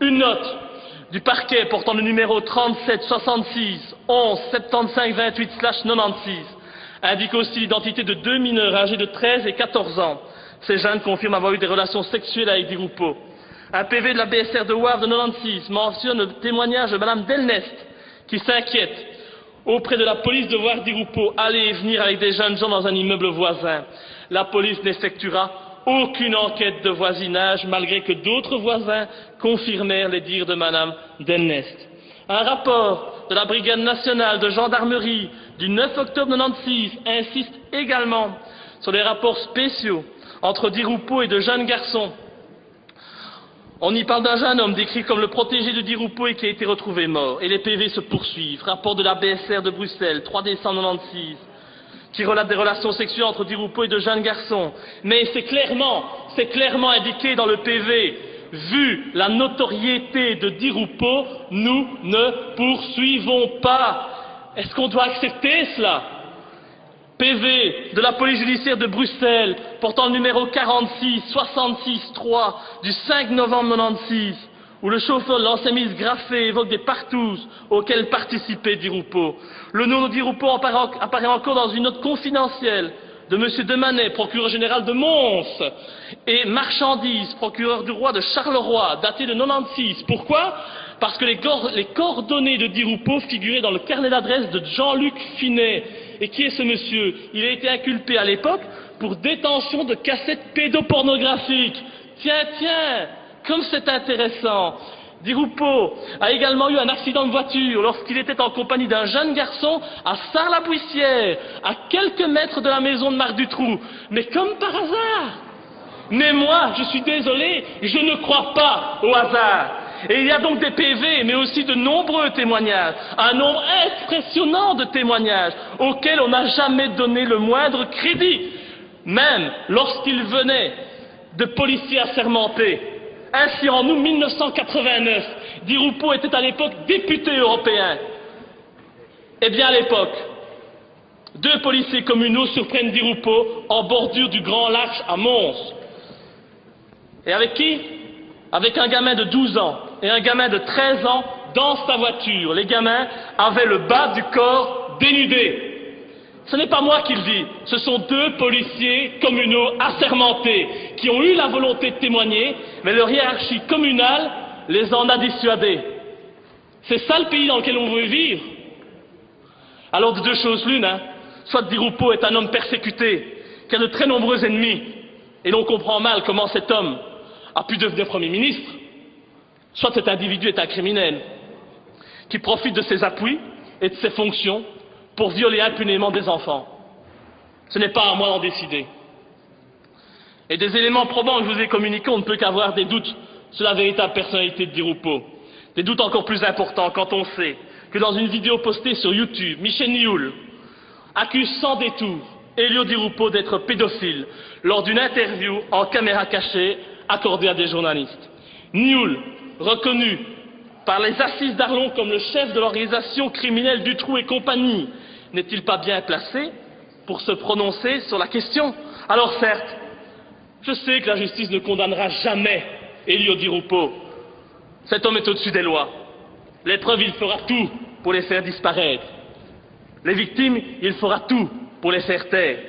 Une note du parquet portant le numéro 37 66 11 75 28/96 indique aussi l'identité de 2 mineurs âgés de 13 et 14 ans. Ces jeunes confirment avoir eu des relations sexuelles avec Di Rupo. Un PV de la BSR de Wavre de 96 mentionne le témoignage de Madame Delnest qui s'inquiète auprès de la police de voir Di Rupo aller et venir avec des jeunes gens dans un immeuble voisin. La police n'effectuera aucune enquête de voisinage malgré que d'autres voisins confirmèrent les dires de Madame Delnest. Un rapport de la Brigade nationale de gendarmerie du 9 octobre 96 insiste également sur les rapports spéciaux entre Di Rupo et de jeunes garçons. On y parle d'un jeune homme décrit comme le protégé de Di Rupo et qui a été retrouvé mort. Et les PV se poursuivent. Rapport de la BSR de Bruxelles, 3 décembre 96, qui relate des relations sexuelles entre Di Rupo et de jeunes garçons. Mais c'est clairement indiqué dans le PV. Vu la notoriété de Di Rupo, nous ne poursuivons pas. Est-ce qu'on doit accepter cela? PV de la police judiciaire de Bruxelles, portant le numéro 46 66 3 du 5 novembre 96, où le chauffeur de l'ancien ministre Graffé évoque des partouzes auxquelles participait Di Rupo. Le nom de Di Rupo apparaît encore dans une note confidentielle de M. Demanet, procureur général de Mons, et Marchandise, procureur du roi de Charleroi, daté de 96. Pourquoi? Parce que les coordonnées de Di Rupo figuraient dans le carnet d'adresse de Jean-Luc Finet. Et qui est ce monsieur? Il a été inculpé à l'époque pour détention de cassettes pédopornographiques. Tiens, comme c'est intéressant. Di Rupo a également eu un accident de voiture lorsqu'il était en compagnie d'un jeune garçon à Sarre-la-Bouissière, à quelques mètres de la maison de Marc Dutroux. Mais comme par hasard. Mais moi, je suis désolé, je ne crois pas au hasard. Et il y a donc des PV, mais aussi de nombreux témoignages, un nombre impressionnant de témoignages, auxquels on n'a jamais donné le moindre crédit, même lorsqu'ils venaient de policiers assermentés. Ainsi, en août 1989, Di Rupo était à l'époque député européen. Eh bien, à l'époque, 2 policiers communaux surprennent Di Rupo en bordure du Grand Larche à Mons. Et avec qui? Avec un gamin de 12 ans et un gamin de 13 ans dans sa voiture. Les gamins avaient le bas du corps dénudé. Ce n'est pas moi qui le dis, ce sont 2 policiers communaux assermentés qui ont eu la volonté de témoigner, mais leur hiérarchie communale les en a dissuadés. C'est ça le pays dans lequel on veut vivre. Alors de 2 choses l'une, soit Di Rupo est un homme persécuté, qui a de très nombreux ennemis, et l'on comprend mal comment cet homme a pu devenir Premier ministre, soit cet individu est un criminel qui profite de ses appuis et de ses fonctions pour violer impunément des enfants. Ce n'est pas à moi d'en décider. Et des éléments probants que je vous ai communiqués, on ne peut qu'avoir des doutes sur la véritable personnalité de Di Rupo. Des doutes encore plus importants quand on sait que dans une vidéo postée sur YouTube, Michel Nioul accuse sans détour Elio Di Rupo d'être pédophile lors d'une interview en caméra cachée accordée à des journalistes. Nioul, reconnu par les assises d'Arlon comme le chef de l'organisation criminelle Dutroux et compagnie, n'est-il pas bien placé pour se prononcer sur la question? Alors certes, je sais que la justice ne condamnera jamais Elio Di Rupo. Cet homme est au-dessus des lois. Les preuves, il fera tout pour les faire disparaître. Les victimes, il fera tout pour les faire taire.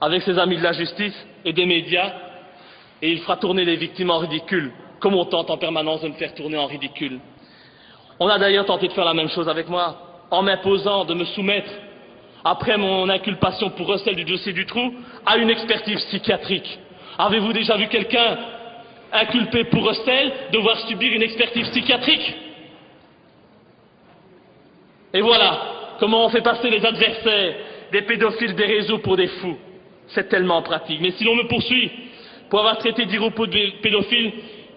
Avec ses amis de la justice et des médias, et il fera tourner les victimes en ridicule, comme on tente en permanence de me faire tourner en ridicule. On a d'ailleurs tenté de faire la même chose avec moi, en m'imposant de me soumettre, après mon inculpation pour recel du dossier Dutroux, à une expertise psychiatrique. Avez-vous déjà vu quelqu'un inculpé pour recel devoir subir une expertise psychiatrique? Et voilà comment on fait passer les adversaires des pédophiles des réseaux pour des fous. C'est tellement pratique. Mais si l'on me poursuit pour avoir traité Di Rupo de pédophile,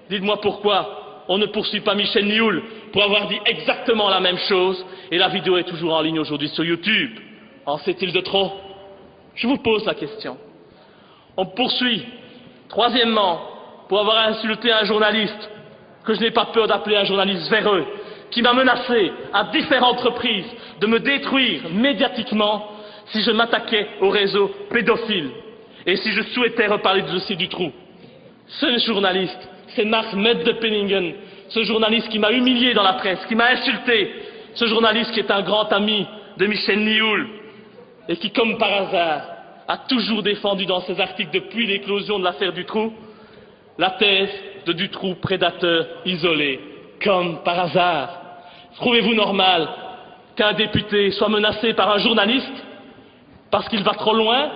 dites-moi pourquoi on ne poursuit pas Michel Nioul pour avoir dit exactement la même chose, et la vidéo est toujours en ligne aujourd'hui sur YouTube. En sait-il de trop? Je vous pose la question. On me poursuit, troisièmement, pour avoir insulté un journaliste, que je n'ai pas peur d'appeler un journaliste véreux, qui m'a menacé à différentes reprises de me détruire médiatiquement si je m'attaquais au réseau pédophile et si je souhaitais reparler du dossier Dutroux. Ce journaliste, c'est Marc Medt de Penningen, ce journaliste qui m'a humilié dans la presse, qui m'a insulté, ce journaliste qui est un grand ami de Michel Nioul et qui, comme par hasard, a toujours défendu dans ses articles depuis l'éclosion de l'affaire Dutroux la thèse de Dutroux prédateur isolé, comme par hasard. Trouvez-vous normal qu'un député soit menacé par un journaliste parce qu'il va trop loin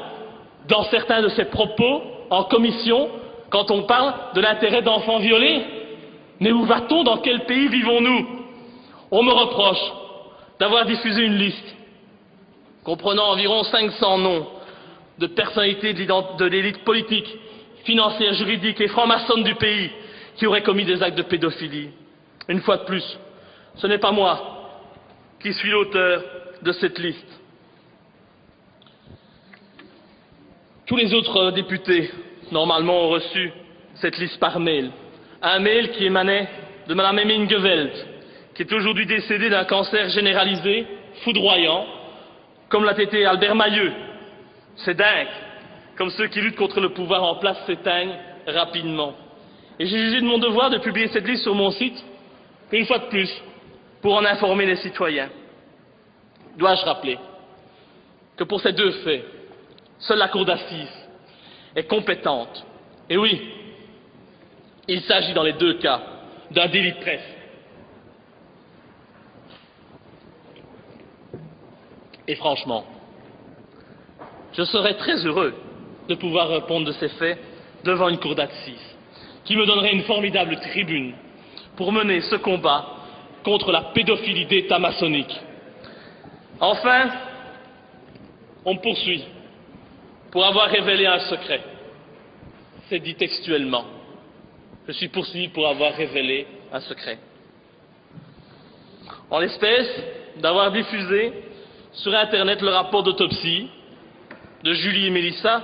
dans certains de ses propos en commission quand on parle de l'intérêt d'enfants violés? Mais où va-t-on? Dans quel pays vivons-nous? On me reproche d'avoir diffusé une liste comprenant environ 500 noms de personnalités de l'élite politique, financière, juridique et franc-maçonne du pays qui auraient commis des actes de pédophilie. Une fois de plus, ce n'est pas moi qui suis l'auteur de cette liste. Tous les autres députés, normalement, ont reçu cette liste par mail. Un mail qui émanait de Mme Emine Geveld, qui est aujourd'hui décédée d'un cancer généralisé, foudroyant, comme l'a été Albert Mailleux. C'est dingue, comme ceux qui luttent contre le pouvoir en place s'éteignent rapidement. Et j'ai jugé de mon devoir de publier cette liste sur mon site, une fois de plus, pour en informer les citoyens. Dois-je rappeler que pour ces deux faits, seule la cour d'assises est compétente. Et oui, il s'agit dans les deux cas d'un délit de presse. Et franchement, je serais très heureux de pouvoir répondre de ces faits devant une cour d'assises, qui me donnerait une formidable tribune pour mener ce combat contre la pédophilie d'État maçonnique. Enfin, on me poursuit pour avoir révélé un secret. C'est dit textuellement. Je suis poursuivi pour avoir révélé un secret. En l'espèce, d'avoir diffusé sur Internet le rapport d'autopsie de Julie et Mélissa,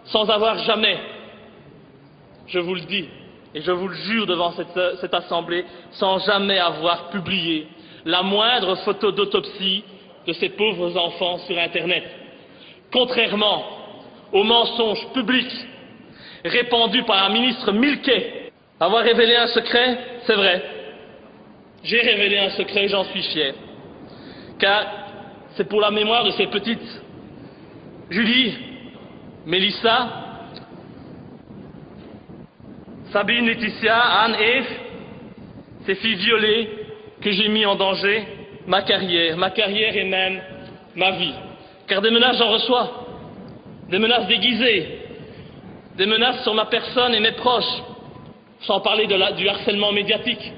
sans avoir jamais, je vous le dis, et je vous le jure devant cette assemblée, sans jamais avoir publié la moindre photo d'autopsie de ces pauvres enfants sur Internet. Contrairement aux mensonges publics répandus par la ministre Milquet. Avoir révélé un secret, c'est vrai. J'ai révélé un secret, j'en suis fier. Car c'est pour la mémoire de ces petites Julie, Mélissa, Sabine, Laetitia, Anne, Eve, ces filles violées que j'ai mis en danger ma carrière et même ma vie. Car des menaces, j'en reçois. Des menaces déguisées, des menaces sur ma personne et mes proches, sans parler du harcèlement médiatique.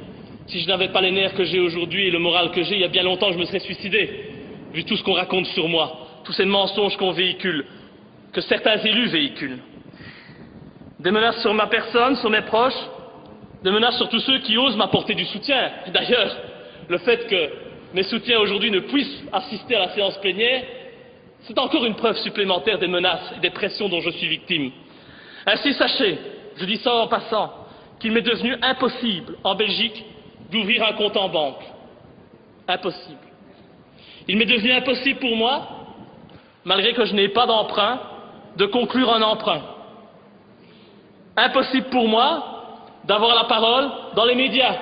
Si je n'avais pas les nerfs que j'ai aujourd'hui et le moral que j'ai, il y a bien longtemps je me serais suicidé, vu tout ce qu'on raconte sur moi, tous ces mensonges qu'on véhicule, que certains élus véhiculent. Des menaces sur ma personne, sur mes proches, des menaces sur tous ceux qui osent m'apporter du soutien. D'ailleurs, le fait que mes soutiens aujourd'hui ne puissent assister à la séance plénière, c'est encore une preuve supplémentaire des menaces et des pressions dont je suis victime. Ainsi, sachez, je dis ça en passant, qu'il m'est devenu impossible, en Belgique, d'ouvrir un compte en banque. Impossible. Il m'est devenu impossible pour moi, malgré que je n'ai pas d'emprunt, de conclure un emprunt. Impossible pour moi d'avoir la parole dans les médias,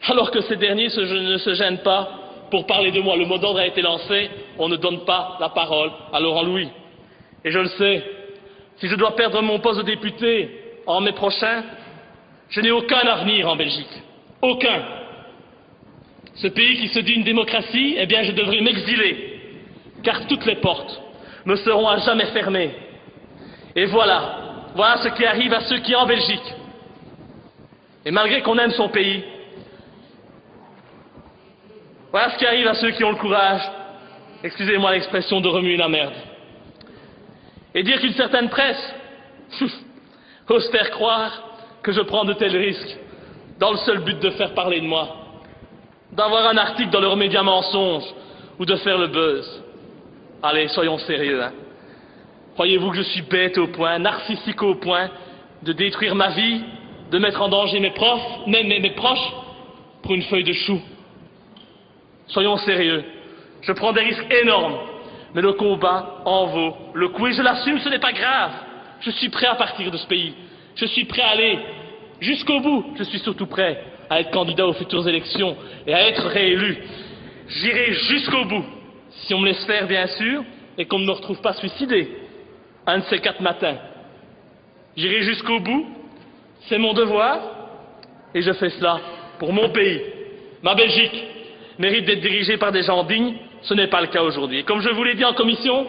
alors que ces derniers ne se gênent pas pour parler de moi. Le mot d'ordre a été lancé, on ne donne pas la parole à Laurent Louis. Et je le sais, si je dois perdre mon poste de député en mai prochain, je n'ai aucun avenir en Belgique. Aucun. Ce pays qui se dit une démocratie, eh bien je devrais m'exiler, car toutes les portes me seront à jamais fermées. Et voilà ce qui arrive à ceux qui en Belgique. Et malgré qu'on aime son pays, voilà ce qui arrive à ceux qui ont le courage, excusez-moi l'expression, de remuer la merde. Et dire qu'une certaine presse ose faire croire que je prends de tels risques dans le seul but de faire parler de moi, d'avoir un article dans leurs médias mensonges ou de faire le buzz. Allez, soyons sérieux, hein. Croyez-vous que je suis bête au point, narcissique au point de détruire ma vie, de mettre en danger mes profs, même mes proches, pour une feuille de chou? Soyons sérieux. Je prends des risques énormes, mais le combat en vaut le coup. Et je l'assume, ce n'est pas grave. Je suis prêt à partir de ce pays. Je suis prêt à aller Jusqu'au bout, je suis surtout prêt à être candidat aux futures élections et à être réélu. J'irai jusqu'au bout, si on me laisse faire bien sûr, et qu'on ne me retrouve pas suicidé un de ces 4 matins. J'irai jusqu'au bout, c'est mon devoir, et je fais cela pour mon pays. Ma Belgique mérite d'être dirigée par des gens dignes, ce n'est pas le cas aujourd'hui. Et comme je vous l'ai dit en commission,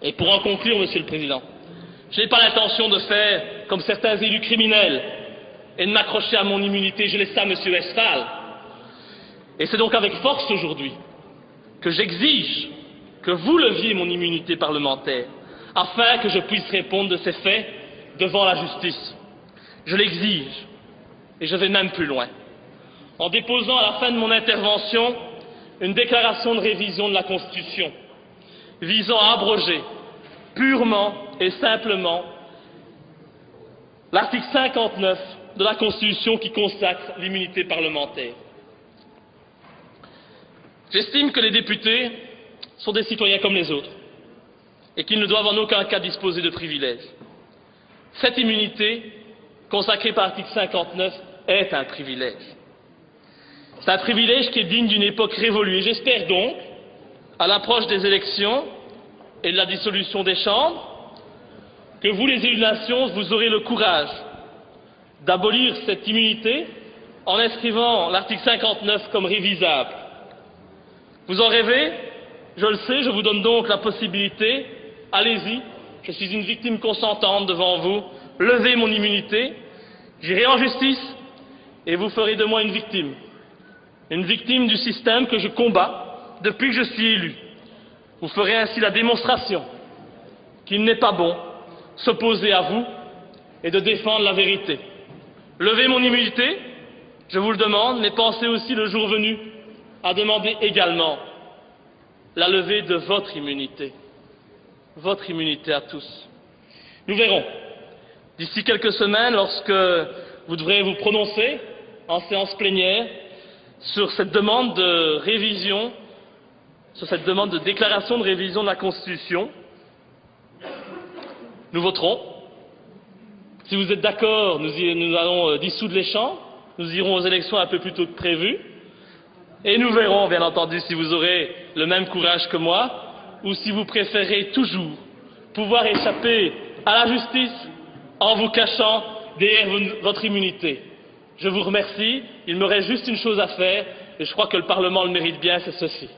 et pour en conclure, Monsieur le Président, je n'ai pas l'intention de faire comme certains élus criminels et de m'accrocher à mon immunité, je laisse ça à M. Westphal. Et c'est donc avec force aujourd'hui que j'exige que vous leviez mon immunité parlementaire, afin que je puisse répondre de ces faits devant la justice. Je l'exige, et je vais même plus loin, en déposant à la fin de mon intervention une déclaration de révision de la Constitution, visant à abroger purement et simplement l'article 59 de la Constitution qui consacre l'immunité parlementaire. J'estime que les députés sont des citoyens comme les autres et qu'ils ne doivent en aucun cas disposer de privilèges. Cette immunité, consacrée par l'article 59, est un privilège. C'est un privilège qui est digne d'une époque révolue. Et j'espère donc, à l'approche des élections et de la dissolution des chambres, que vous, les élus de la nation, vous aurez le courage d'abolir cette immunité en inscrivant l'article 59 comme révisable. Vous en rêvez? Je le sais, je vous donne donc la possibilité. Allez-y, je suis une victime consentante devant vous. Levez mon immunité, j'irai en justice et vous ferez de moi une victime. Une victime du système que je combats depuis que je suis élu. Vous ferez ainsi la démonstration qu'il n'est pas bon s'opposer à vous et de défendre la vérité. Levez mon immunité, je vous le demande, mais pensez aussi le jour venu à demander également la levée de votre immunité à tous. Nous verrons, d'ici quelques semaines, lorsque vous devrez vous prononcer en séance plénière sur cette demande de révision, sur cette demande de déclaration de révision de la Constitution, nous voterons. Si vous êtes d'accord, nous allons dissoudre les chambres, nous irons aux élections un peu plus tôt que prévu, et nous verrons, bien entendu, si vous aurez le même courage que moi, ou si vous préférez toujours pouvoir échapper à la justice en vous cachant derrière votre immunité. Je vous remercie, il me reste juste une chose à faire, et je crois que le Parlement le mérite bien, c'est ceci.